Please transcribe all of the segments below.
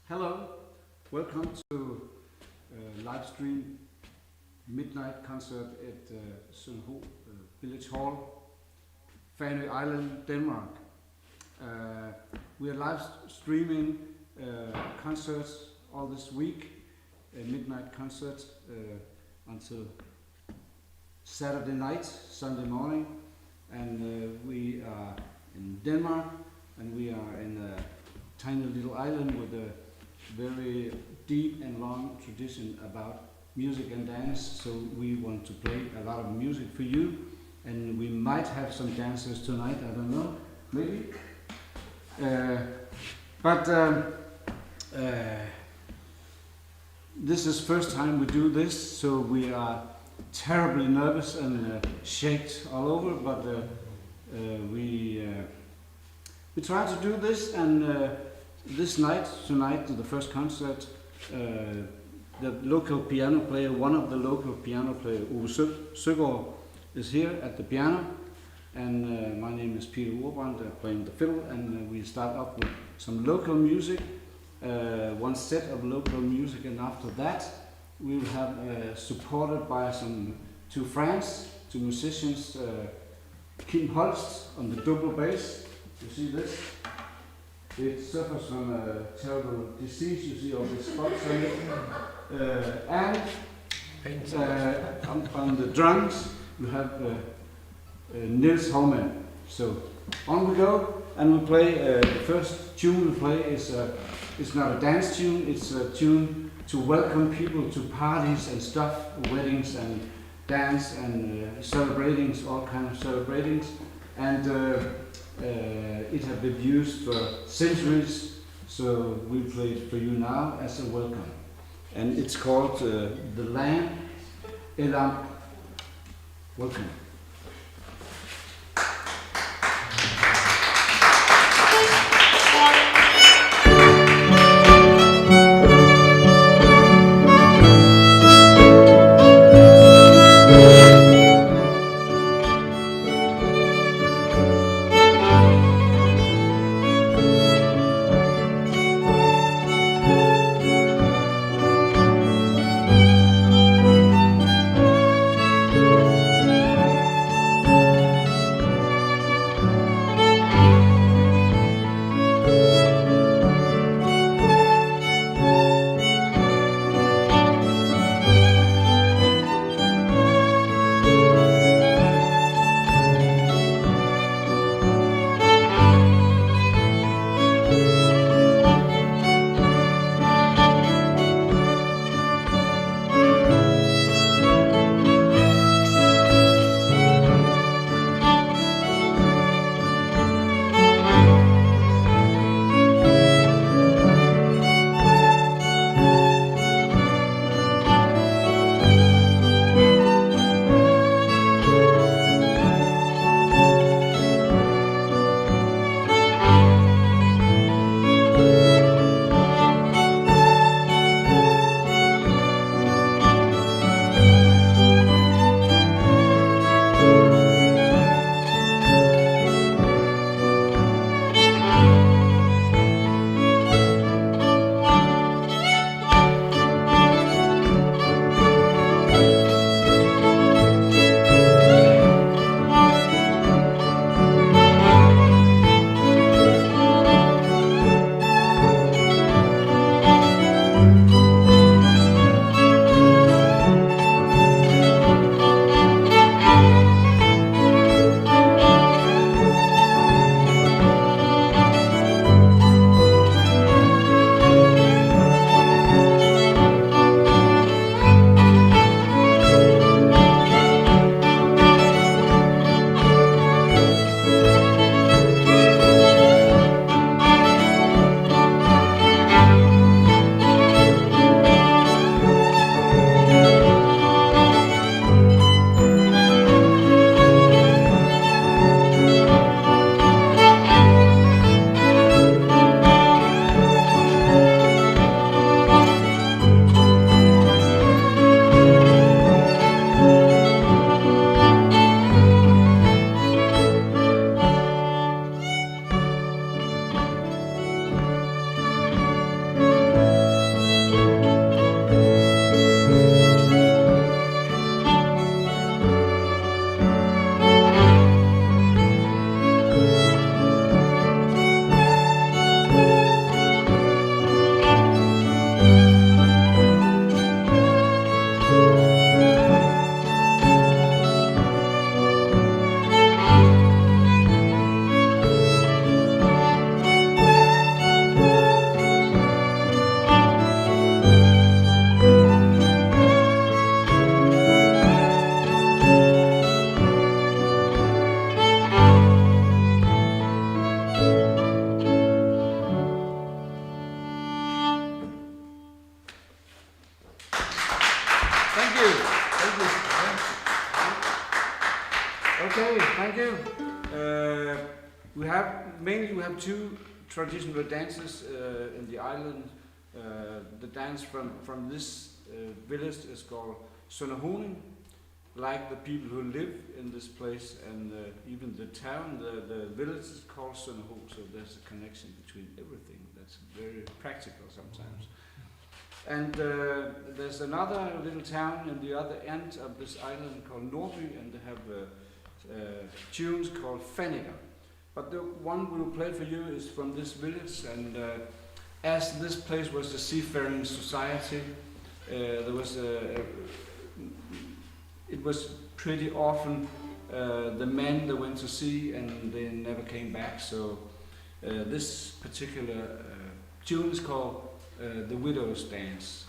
Hello, welcome to live stream midnight concert at Sönderho Village Hall, Fanø Island, Denmark. We are live streaming concerts all this week, midnight concerts until Saturday night, Sunday morning, and we are in Denmark, and we are in a tiny little island with a very deep and long tradition about music and dance, so we want to play a lot of music for you, and we might have some dancers tonight, I don't know, maybe. This is first time we do this, so we are terribly nervous and shaked all over, but we try to do this, and tonight, the first concert, the local piano player, one of the local piano players, Sönderho, is here at the piano, and my name is Peter Urbrand, playing the fiddle, and we start off with some local music, one set of local music, and after that we will have supported by two friends, two musicians, Kim Holst on the double bass, you see this? It suffers from a terrible disease, you see all these spots on it. And on the drums, we have Niels Holman. So on we go, and we play, the first tune we play is not a dance tune, it's a tune to welcome people to parties and stuff, weddings and dance and celebrations, all kinds of celebrations. And it has been used for centuries, so we play it for you now as a welcome. And it's called The Lamb Elam. Welcome. mainly we have two traditional dances in the island. The dance from this village is called Sönderho, like the people who live in this place, and even the town, the village is called Sönderho, so there's a connection between everything. That's very practical sometimes. And there's another little town in the other end of this island called Nordby, and they have tunes called Faniger. But the one we will play for you is from this village, and as this place was a seafaring society, there was it was pretty often the men that went to sea and they never came back. So this particular tune is called The Widow's Dance.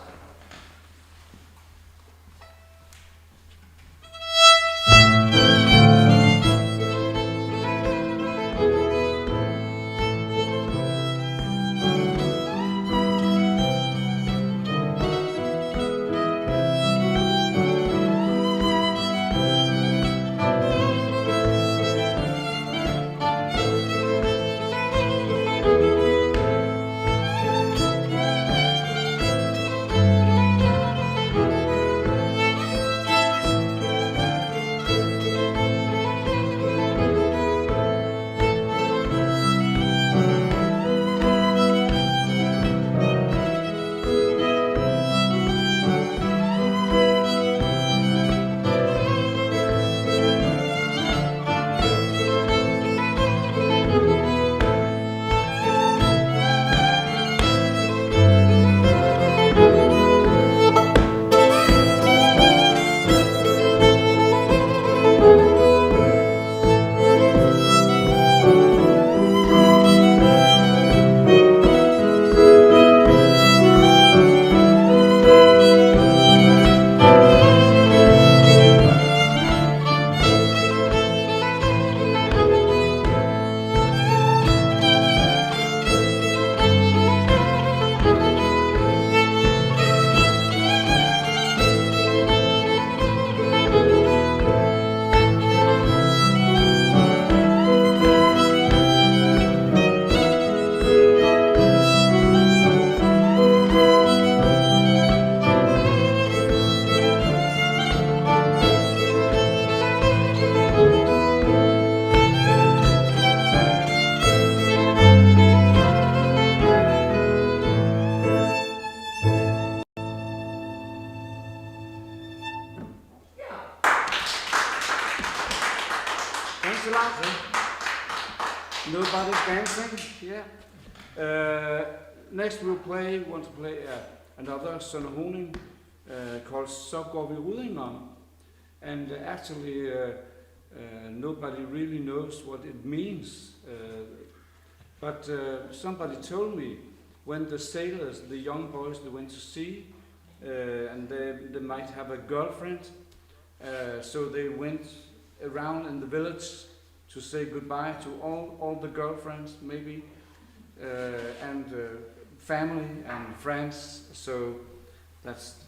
Thanks a lot. Nobody's dancing. Yeah. Next we'll want to play another Sönderho called Så går vi ryddinger. And actually nobody really knows what it means. But somebody told me when the sailors, the young boys, they went to sea and they might have a girlfriend. So they went around in the village to say goodbye to all the girlfriends, maybe, and family and friends. So that's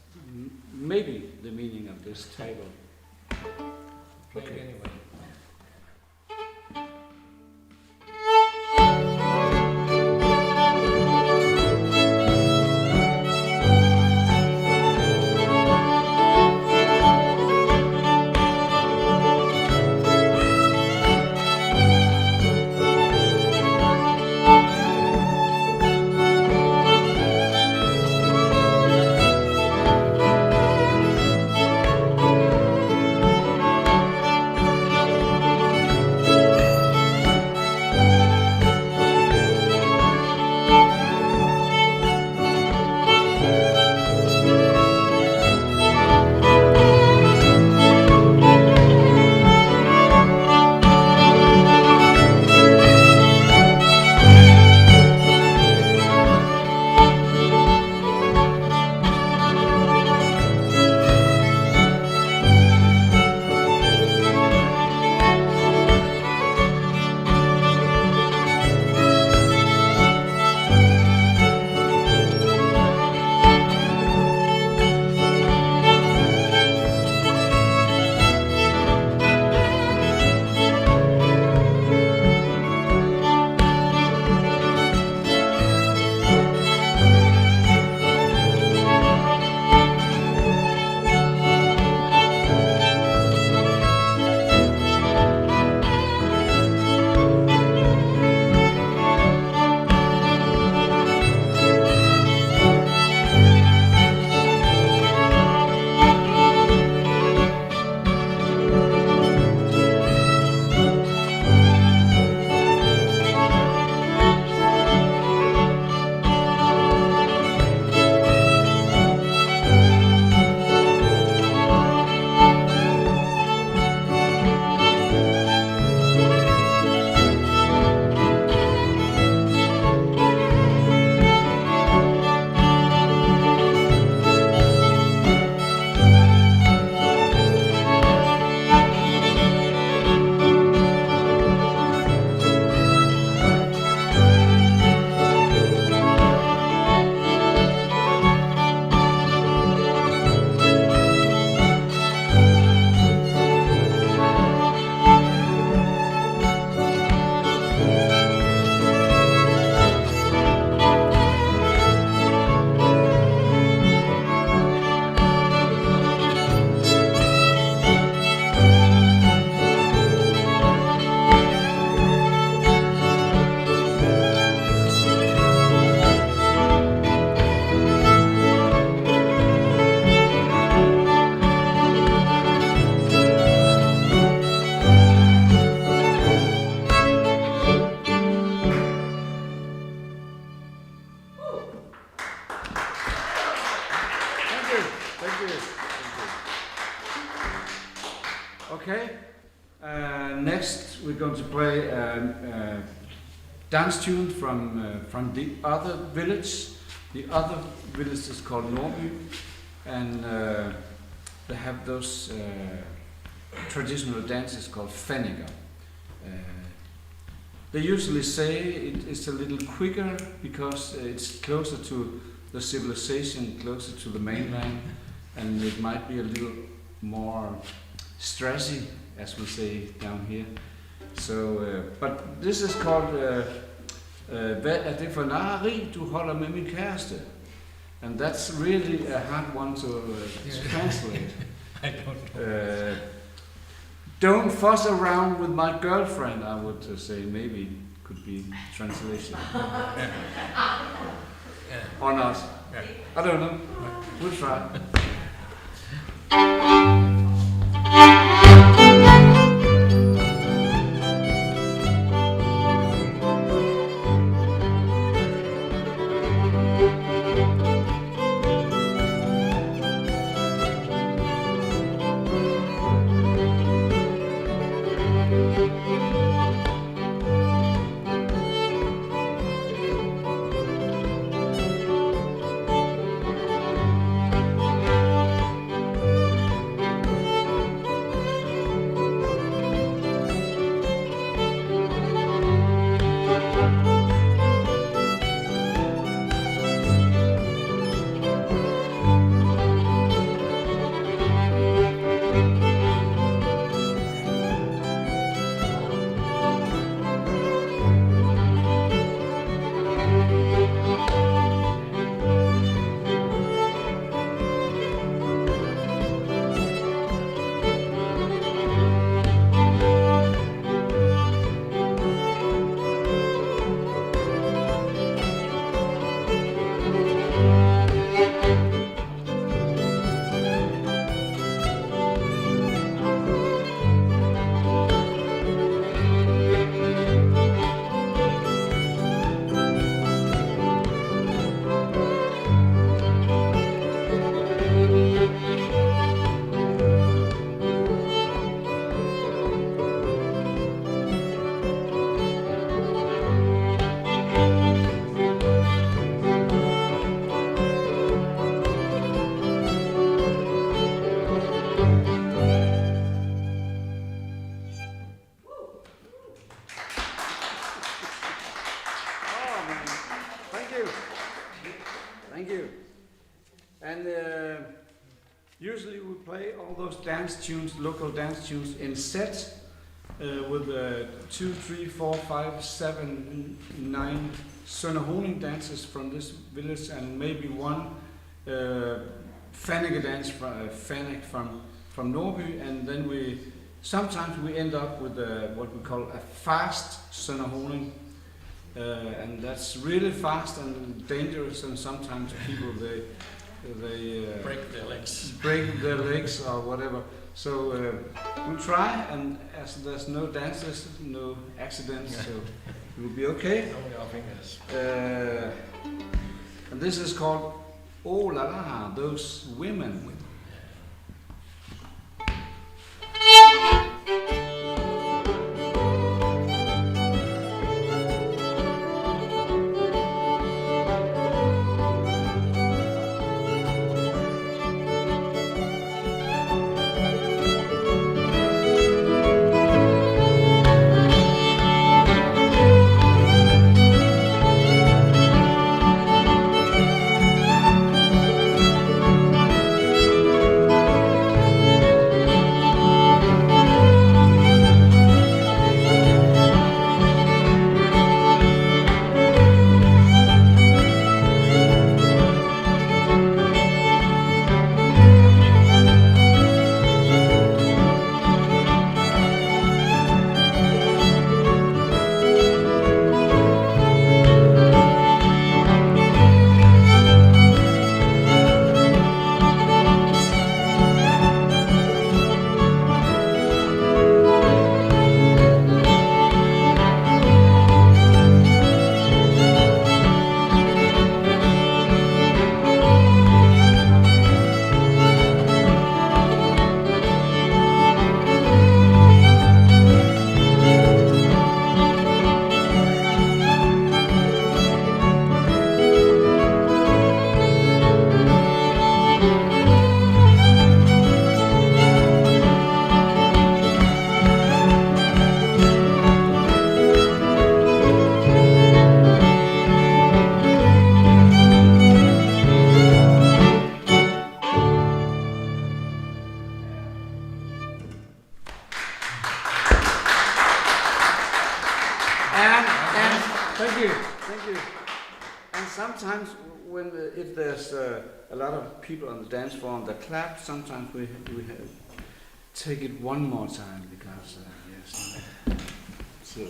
maybe the meaning of this title. Okay. Anyway. we're going to play dance tune from the other village. The other village is called Norby, and they have those traditional dances called Fenniger. They usually say it's a little quicker because it's closer to the civilization, closer to the mainland, and it might be a little more stressy, as we say down here. So, but this is called Hvad det for narri, du holder med min kæreste? And that's really a hard one to translate. I don't know. Don't fuss around with my girlfriend, I would say, maybe could be translation. Or not. Yeah. I don't know. We'll try. Thank you. And usually we play all those dance tunes, local dance tunes, in sets with 2, 3, 4, 5, 7, 9 Sönderho dances from this village, and maybe one Fenniger dance from Norby, and then sometimes we end up with what we call a fast Sönderho. And that's really fast and dangerous, and sometimes people they break their legs or whatever. So we'll try, and as there's no dances, no accidents, so it will be okay. Only our fingers. And this is called Oh La La, those women. Thank you, thank you. And sometimes when if there's a lot of people on the dance floor and they clap, sometimes we take it one more time because yes. So.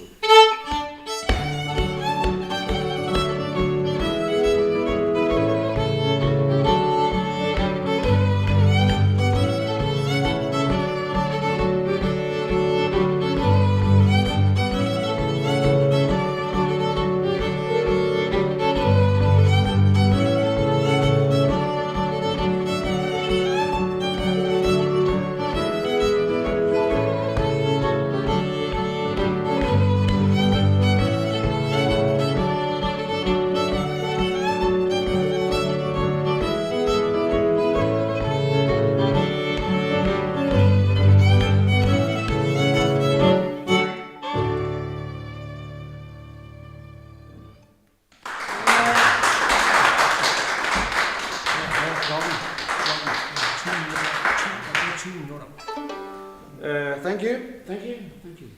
Thank you, thank you, thank you.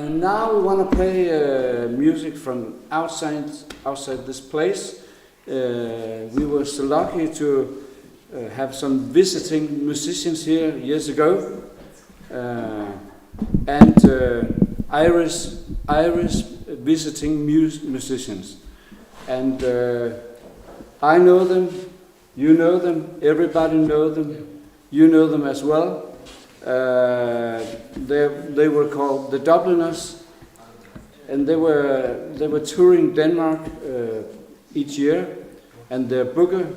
Now we want to play music from outside this place. We were so lucky to have some visiting musicians here years ago, and Irish visiting musicians, and I know them. You know them, everybody know them, you know them as well. They were called the Dubliners, and they were touring Denmark each year, and their booker,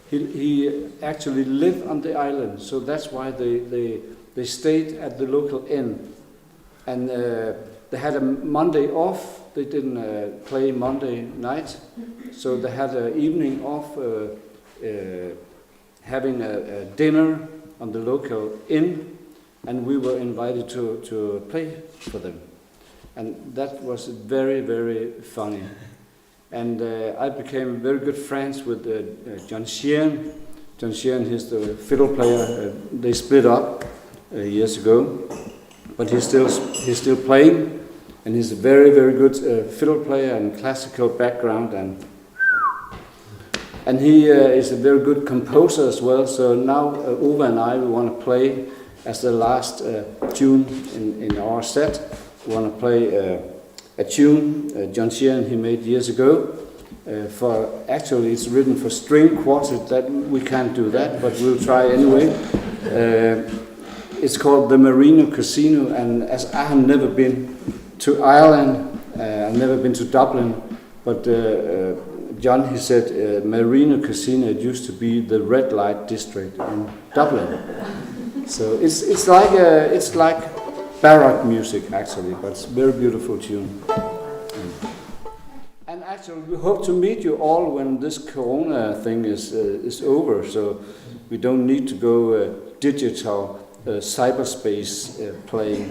he actually lived on the island, so that's why they stayed at the local inn. And they had a Monday off, they didn't play Monday night, so they had an evening off, having a dinner on the local inn, and we were invited to play for them, and that was very, very funny. And I became very good friends with John Sheehan. John Sheehan, he's the fiddle player. They split up years ago, but he's still playing, and he's a very, very good fiddle player and classical background, and he is a very good composer as well. So now Ove and I, we want to play as the last tune in our set. We want to play a tune John Sheehan he made years ago. Actually, it's written for string quartet. That we can't do that, but we'll try anyway. It's called the Marino Casino, and as I have never been to Ireland, I've never been to Dublin, but John, he said, Marino Casino, it used to be the red light district in Dublin. So it's like baroque music actually, but it's a very beautiful tune. And actually, we hope to meet you all when this Corona thing is over, so we don't need to go digital cyberspace playing.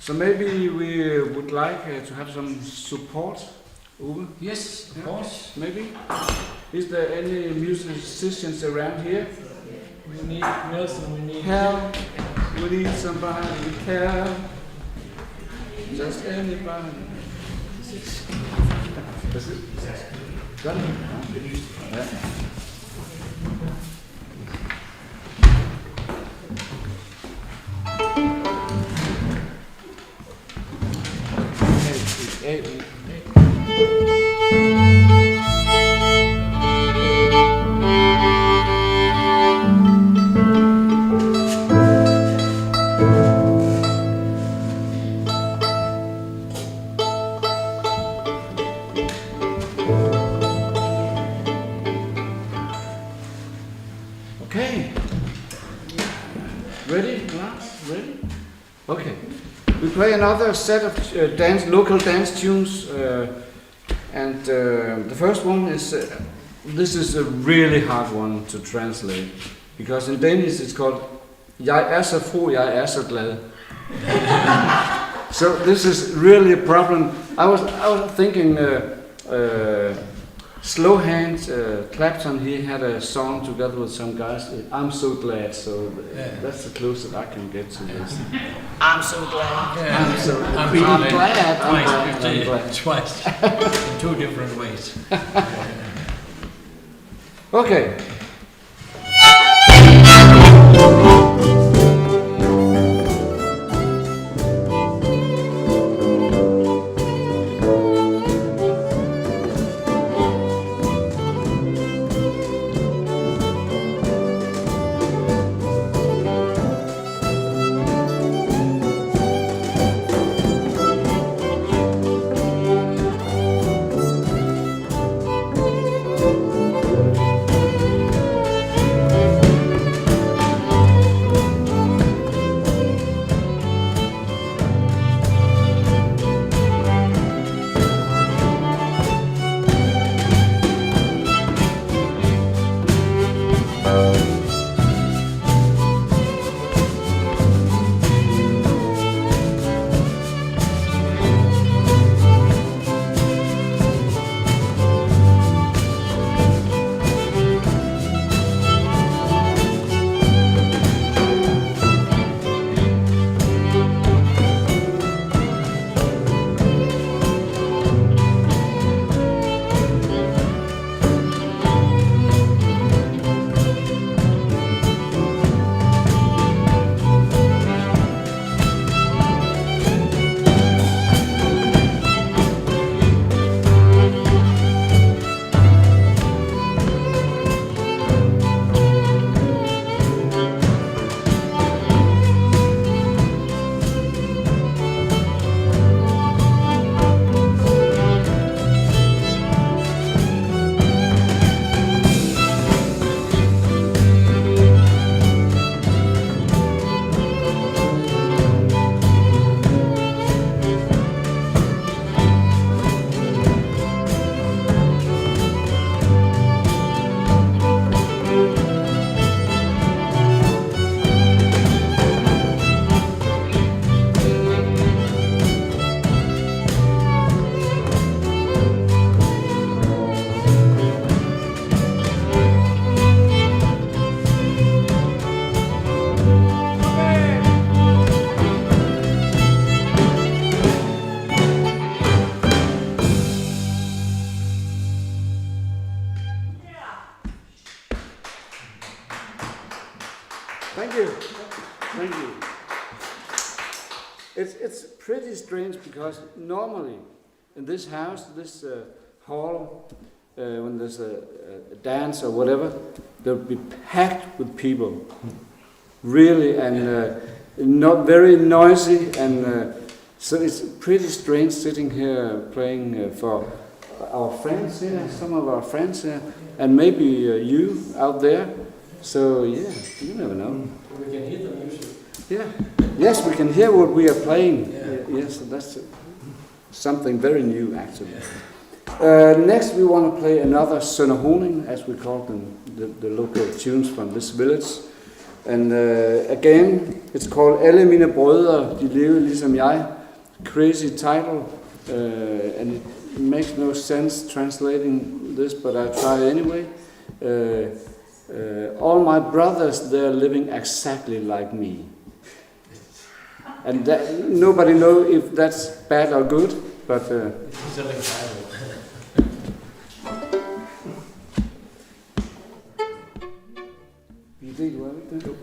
So maybe we would like to have some support, Uwe? Yes, of Yeah. course. Maybe? Is there any musicians around here? We need Nelson, we need Help! We need somebody to help. Just anybody. That's it. Got it? Yeah. Okay. Ready, Lars? Ready? Okay. We play another set of local dance tunes, and the first one is this is a really hard one to translate because in Danish it's called "Jeg så fuld, jeg så glad." So this is really a problem. I was thinking. Slow Hand Clapton, he had a song together with some guys. I'm so glad. So that's the closest I can get to this. I'm so glad. Yeah. I'm so I'm glad. I'm twice, glad. I'm glad. twice, in two different ways. Okay. Thank you. Thank you. It's pretty strange because normally in this house, this hall, when there's a dance or whatever, they'll be packed with people, really, and not very noisy, and so it's pretty strange sitting here playing for our friends here, some of our friends here, and maybe you out there. So yeah, you never know. We can hear the music. Yeah. Yes, we can hear what we are playing. Yeah. Yes, that's something very new actually. Next we want to play another Sönderho, as we call them, the local tunes from this village. And again, it's called Alle mine brødre, de levede ligesom jeg. Crazy title, and it makes no sense translating this, but I try anyway. All my brothers, they're living exactly like me. And that, nobody knows if that's bad or good, but... It's a little title. You think well, then?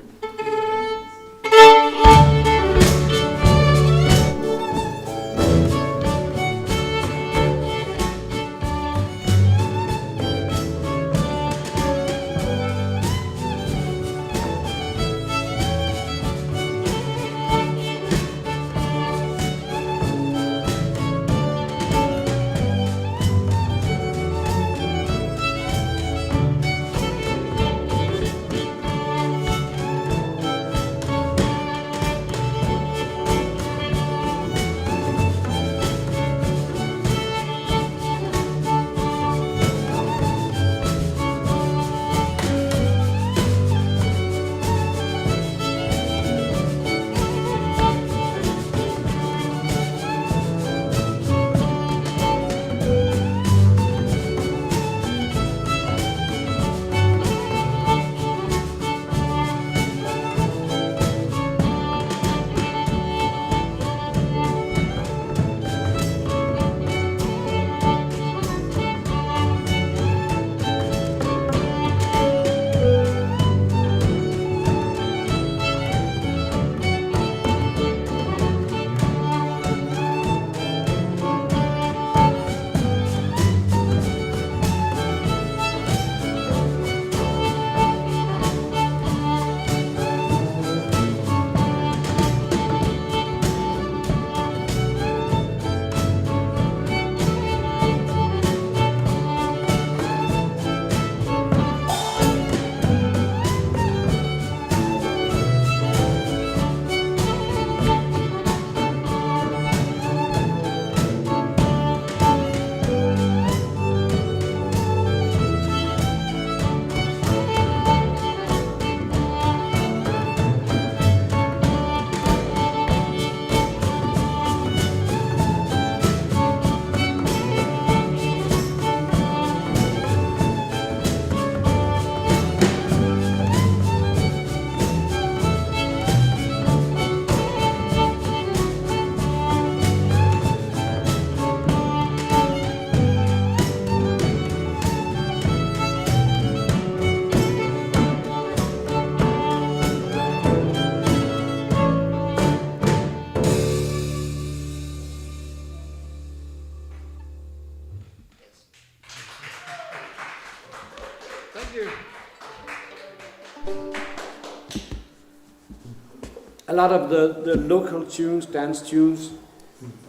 A lot of the local tunes, dance tunes,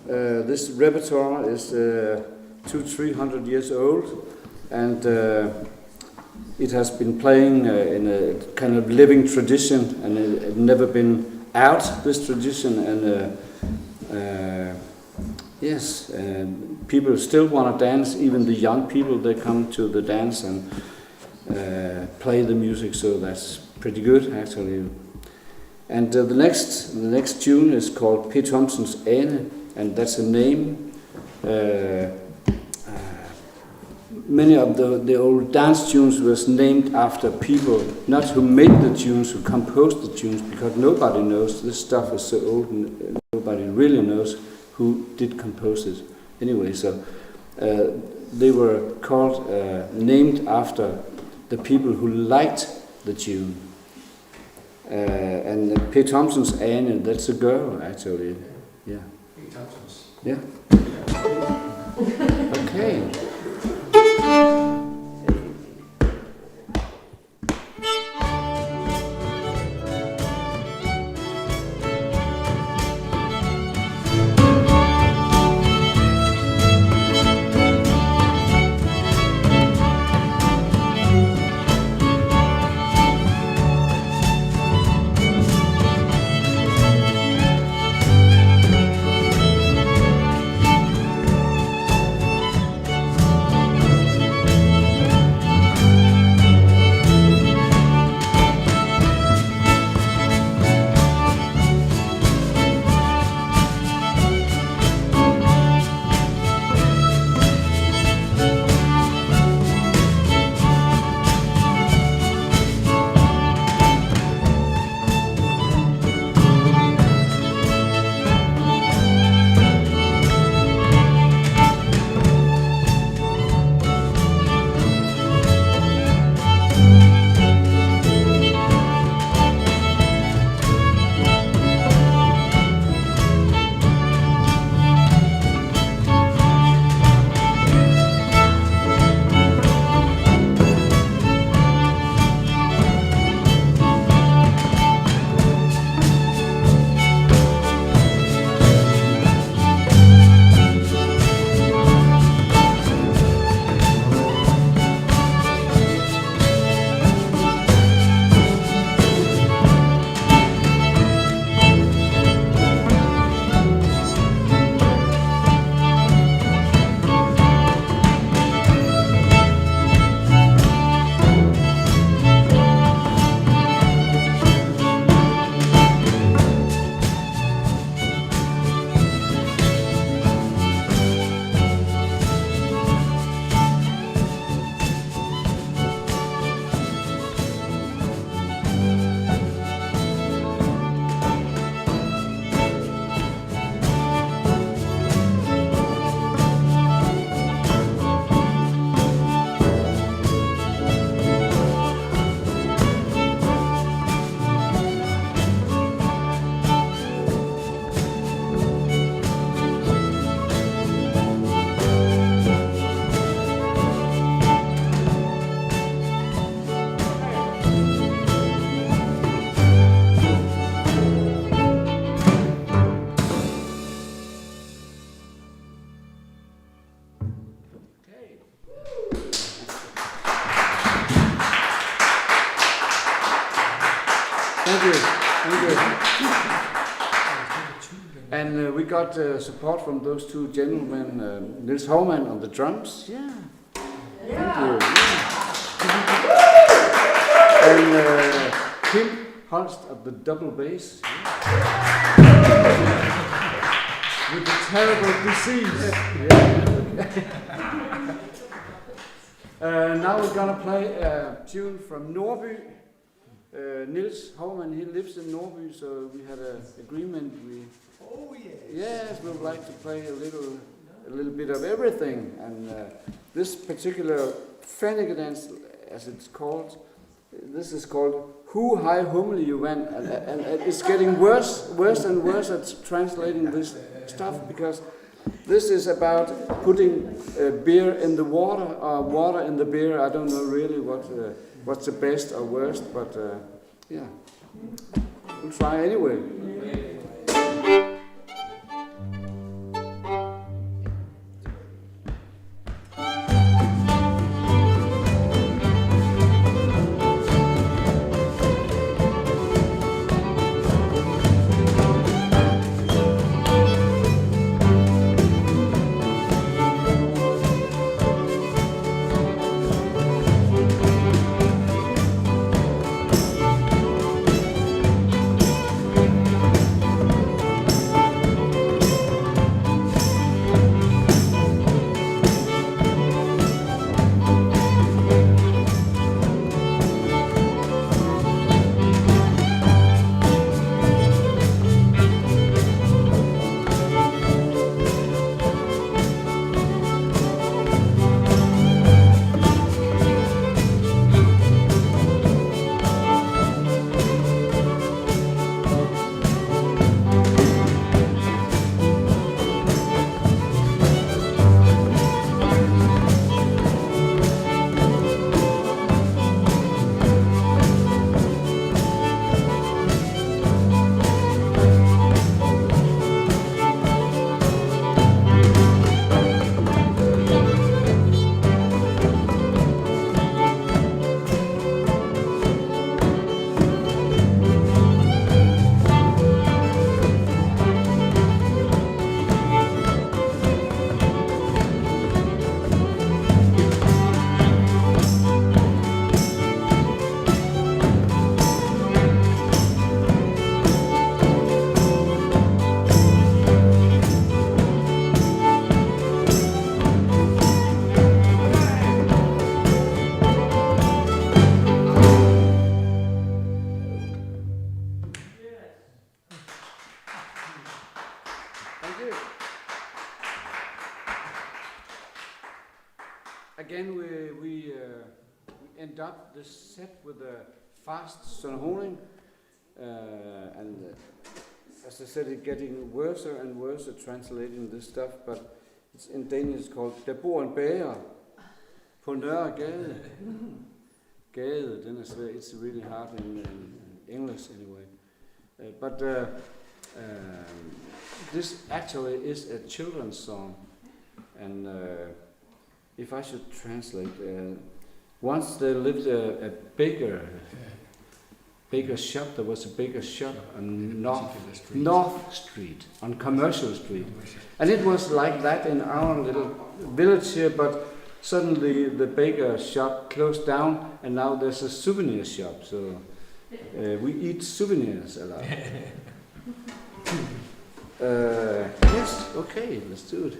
this repertoire is 200-300 years old, and it has been playing in a kind of living tradition, and it had never been out, this tradition, and yes, people still want to dance. Even the young people, they come to the dance and play the music, so that's pretty good actually. And the next tune is called P. Thompson's Ane, and that's a name. Many of the old dance tunes was named after people, not who made the tunes, who composed the tunes, because nobody knows, this stuff is so old and nobody really knows who did compose it. Anyway, so they were called, named after the people who liked the tune. And P. Thompson's Ane, that's a girl actually. Yeah. P. Thompson's. Yeah. Okay. you. Thank you. And we got support from those two gentlemen, Nils Haumann on the drums. Yeah. Thank you. Yeah. And Kim Holst at the double bass. With a terrible disease. Now we're gonna play a tune from Norby. Nils Haumann, he lives in Norby, so we had an agreement. Yes, we would like to play a little bit of everything. And this particular Fenniger dance, as it's called, this is called "Who High Hummel You Went," and it's getting worse and worse at translating this stuff, because this is about putting beer in the water or water in the beer. I don't know really what's the best or worst, but yeah, we'll try anyway. Again, we end up this set with a fast Sönderho, and as I said, it's getting worse and worse at translating this stuff, but it's in Danish it's called Der bor en bager på Nørregade. Gade, then it's really hard in English anyway. But this actually is a children's song, and if I should translate, once there lived a baker shop. There was a baker shop on North Street, on Commercial Street, and it was like that in our little village here. But suddenly the baker shop closed down, and now there's a souvenir shop. So we eat souvenirs a lot. Yes, okay, let's do it.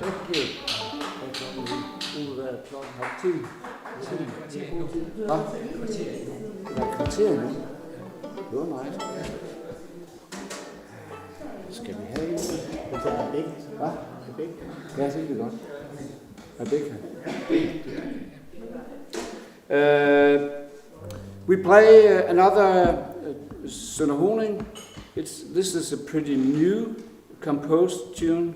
Thank you. Klokken halv 10. Kvarter nu. Det var meget. Skal vi have en? Hvad? Ja, det er godt. Rebecca. We play another Sönderho. This is a pretty new composed tune,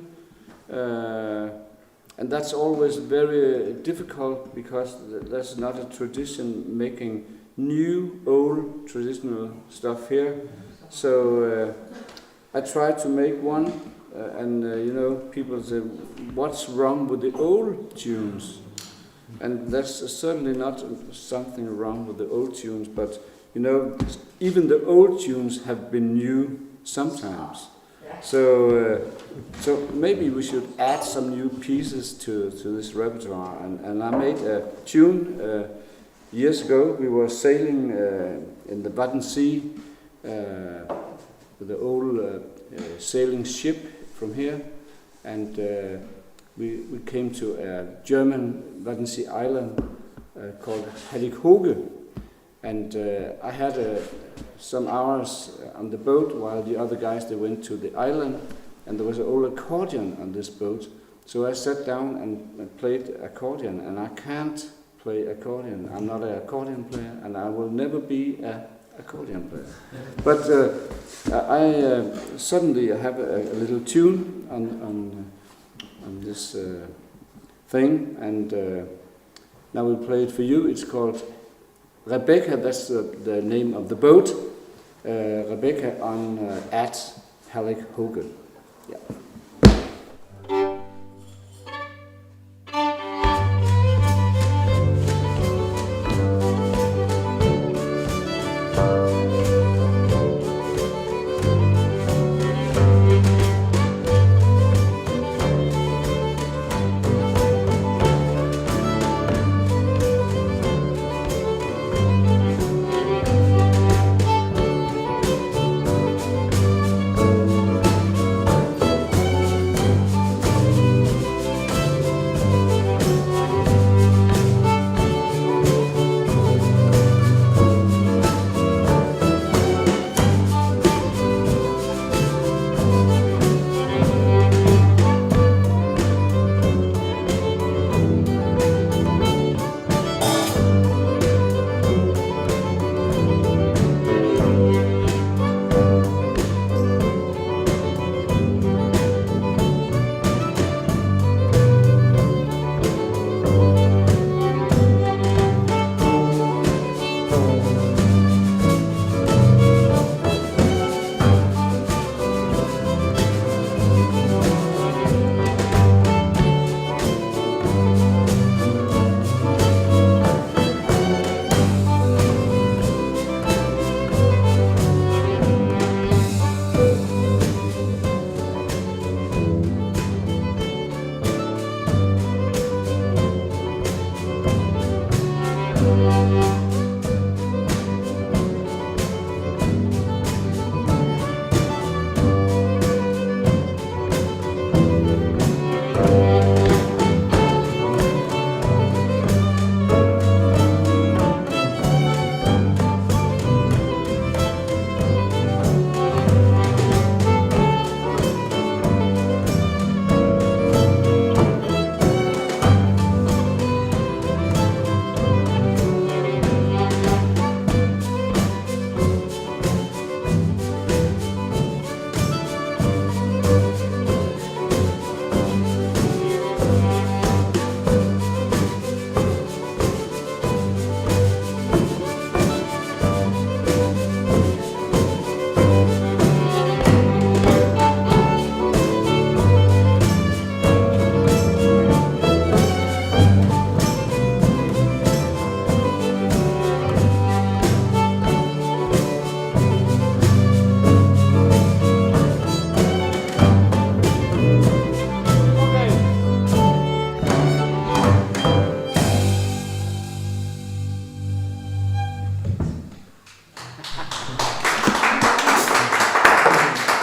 and that's always very difficult because there's not a tradition making new, old, traditional stuff here. So I try to make one, and people say, what's wrong with the old tunes? And that's certainly not something wrong with the old tunes, but even the old tunes have been new sometimes. So maybe we should add some new pieces to this repertoire. And I made a tune years ago. We were sailing in the Bottom Sea with the old sailing ship from here, and we came to a German Bottom Sea island called Sönderho. And I had some hours on the boat while the other guys, they went to the island, and there was an old accordion on this boat. So I sat down and played accordion, and I can't play accordion. I'm not an accordion player, and I will never be an accordion player. But I suddenly have a little tune on this thing, and now we'll play it for you. It's called Rebecca, that's the name of the boat. Rebecca on at Sönderho. Yeah.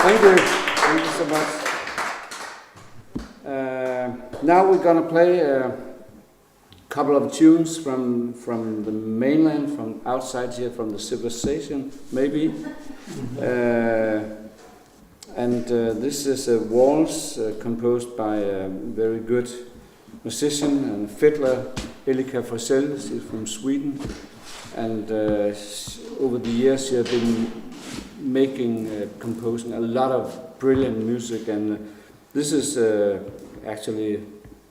Thank you so much. Now we're gonna play a couple of tunes from the mainland, from outside here, from the civilization, maybe. This is a waltz composed by a very good musician and fiddler, Elika Forsell. She's from Sweden, and over the years she has been composing a lot of brilliant music. And this is actually,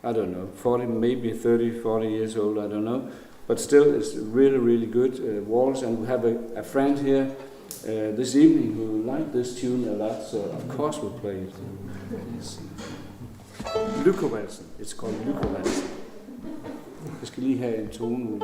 I don't know, 40, maybe 30, 40 years old, I don't know. But still, it's really, really good waltz. And we have a friend here this evening who liked this tune a lot, so of course we'll play it. Lykovalsen. It's called Lykovalsen. Jeg skal lige have en tone ud.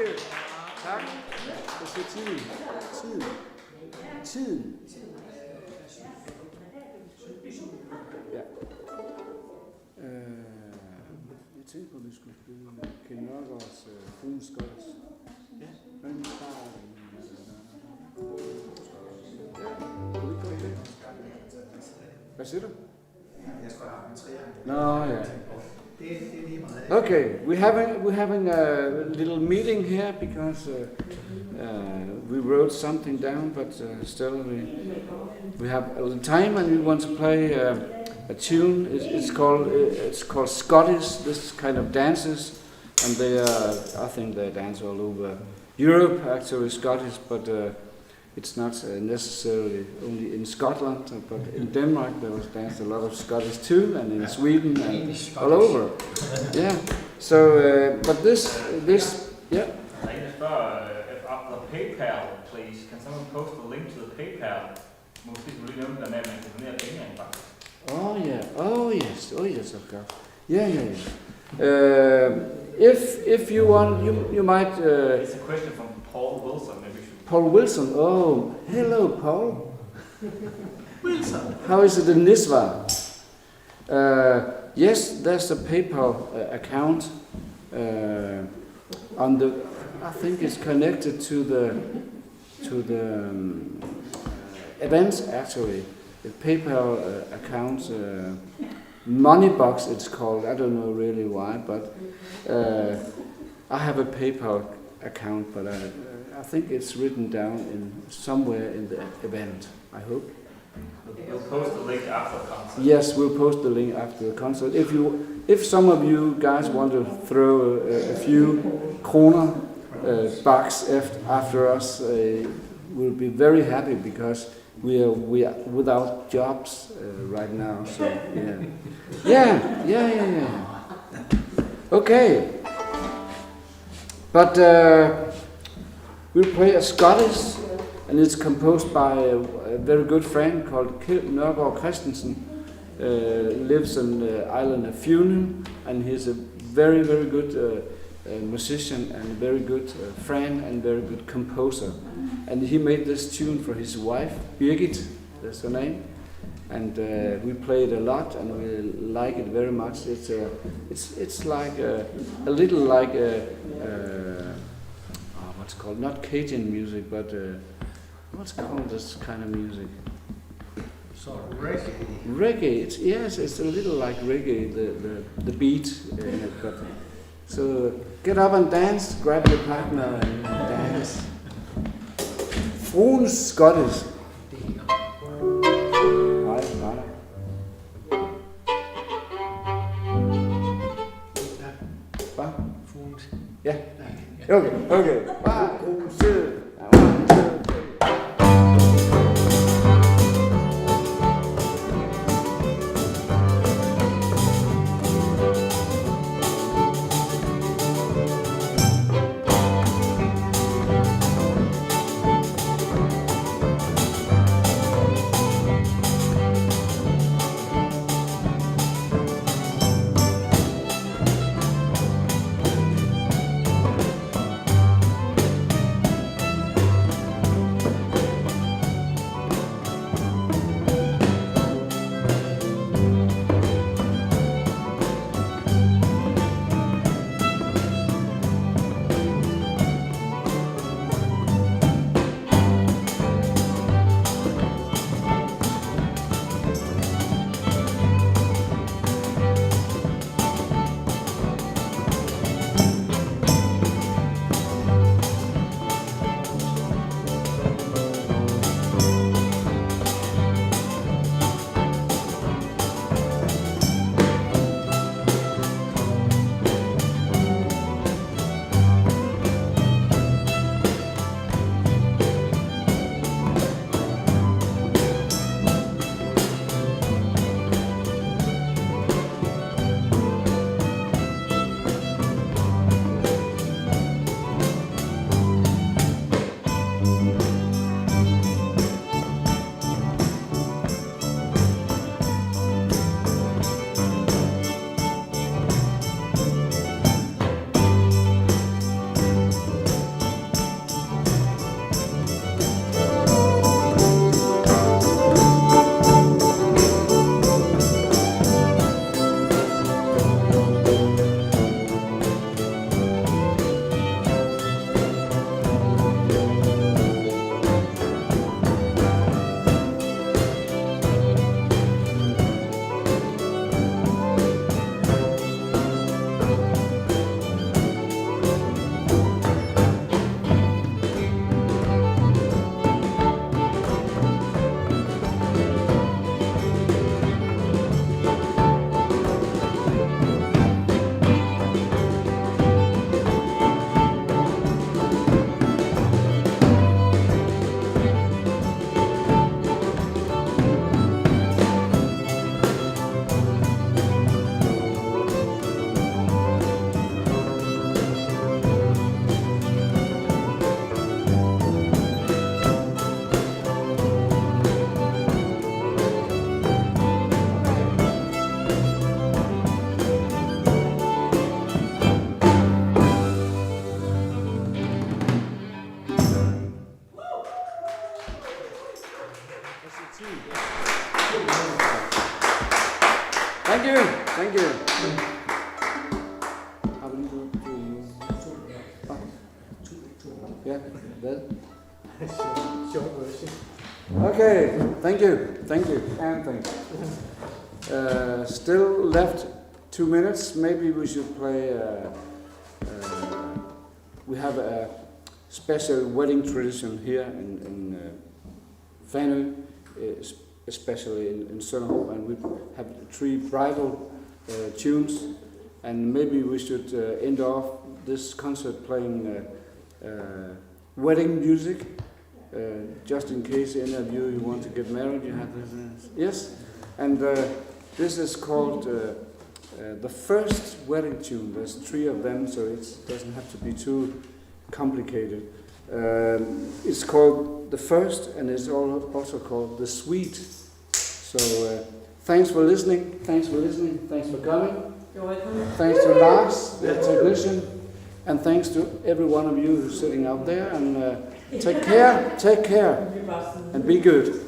you. Tak. Jeg siger tiden. Tiden. Ja. Jeg tænkte på, at vi skulle spille Ken Nørgaards Fruens Skods. Ja. Hvad siger du? Jeg skal have en træer. No, yeah. Det er lige meget. Okay, we're having a little meeting here because we wrote something down, but still we have a little time and we want to play a tune. It's called Scottish. This kind of dances, and I think they dance all over Europe. Actually, Scottish, but it's not necessarily only in Scotland, but in Denmark there was danced a lot of Scottish too, and in Sweden and all over. Yeah. So, but this, yeah. I just after PayPal, please. Can someone post a link to the PayPal? Most people really know that man kan donere penge faktisk. Oh yeah. Oh yes, of course. Yeah. If you want, you might. It's a question from Paul Wilson. Maybe we should. Paul Wilson. Oh, hello, Paul. Wilson. How is it in Nisva? Yes, there's a PayPal account on the. I think it's connected to the events actually. The PayPal account, Moneybox it's called. I don't know really why, but I have a PayPal account, but I think it's written down in somewhere in the event. I hope. We'll post the link after the concert. Yes, we'll post the link after the concert. If some of you guys want to throw a few kroner bucks after us, we'll be very happy because we are without jobs right now. So yeah. Okay, but we'll play a Scottish. And it's composed by a very good friend called Kjeld Nørgaard Christensen. Lives on the island of Funen, and he's a very, very good musician and a very good friend and very good composer. And he made this tune for his wife, Birgit, that's her name. And we play it a lot, and we like it very much. It's like a little like what's called, not Cajun music, but what's called this kind of music? So reggae. Reggae. It's a little like reggae. The beat in it. But so get up and dance. Grab your partner and dance. Fruens Scottish. Hvad? Ja. Okay. 1, 2, 3. Thank you. Thank you. How will you do it? Yeah, well. Short version. Okay, thank you, and thanks. Still left 2 minutes. Maybe we should play. We have a special wedding tradition here in Fanø, especially in Sönderho, and we have 3 bridal tunes. And maybe we should end off this concert playing wedding music. Just in case any of you want to get married, you have this. Yes, and this is called the first wedding tune. There's 3 of them, so it doesn't have to be too complicated. It's called the first, and it's also called the suite. So thanks for listening. Thanks for coming. You're welcome. Thanks to Lars, the technician, and thanks to every one of you who's sitting out there. And take care, and be good.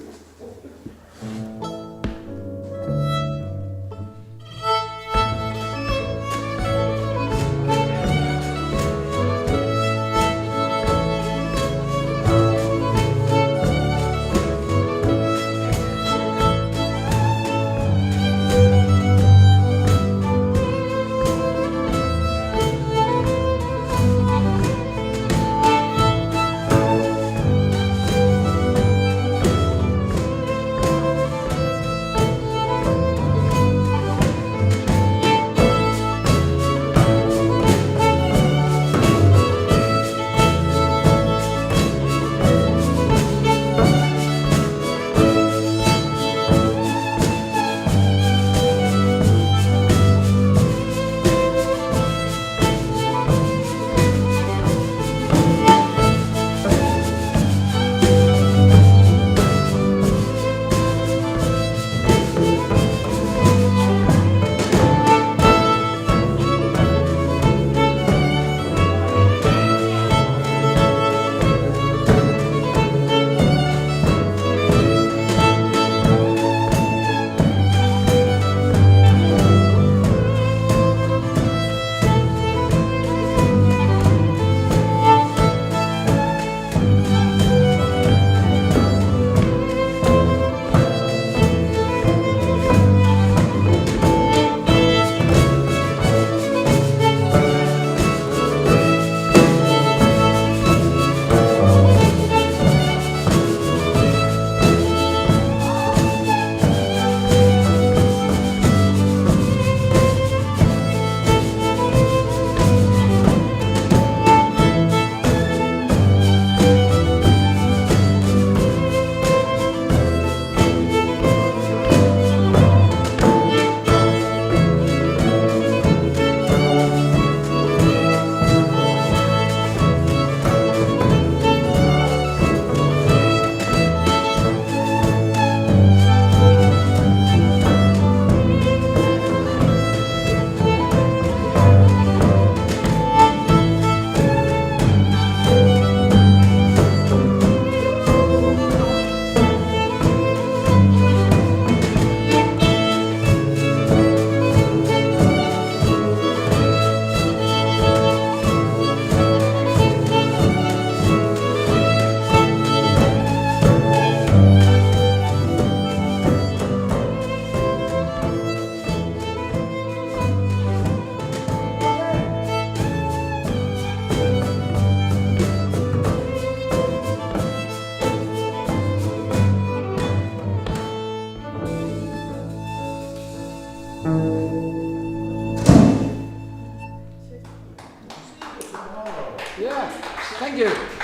Yeah, thank you.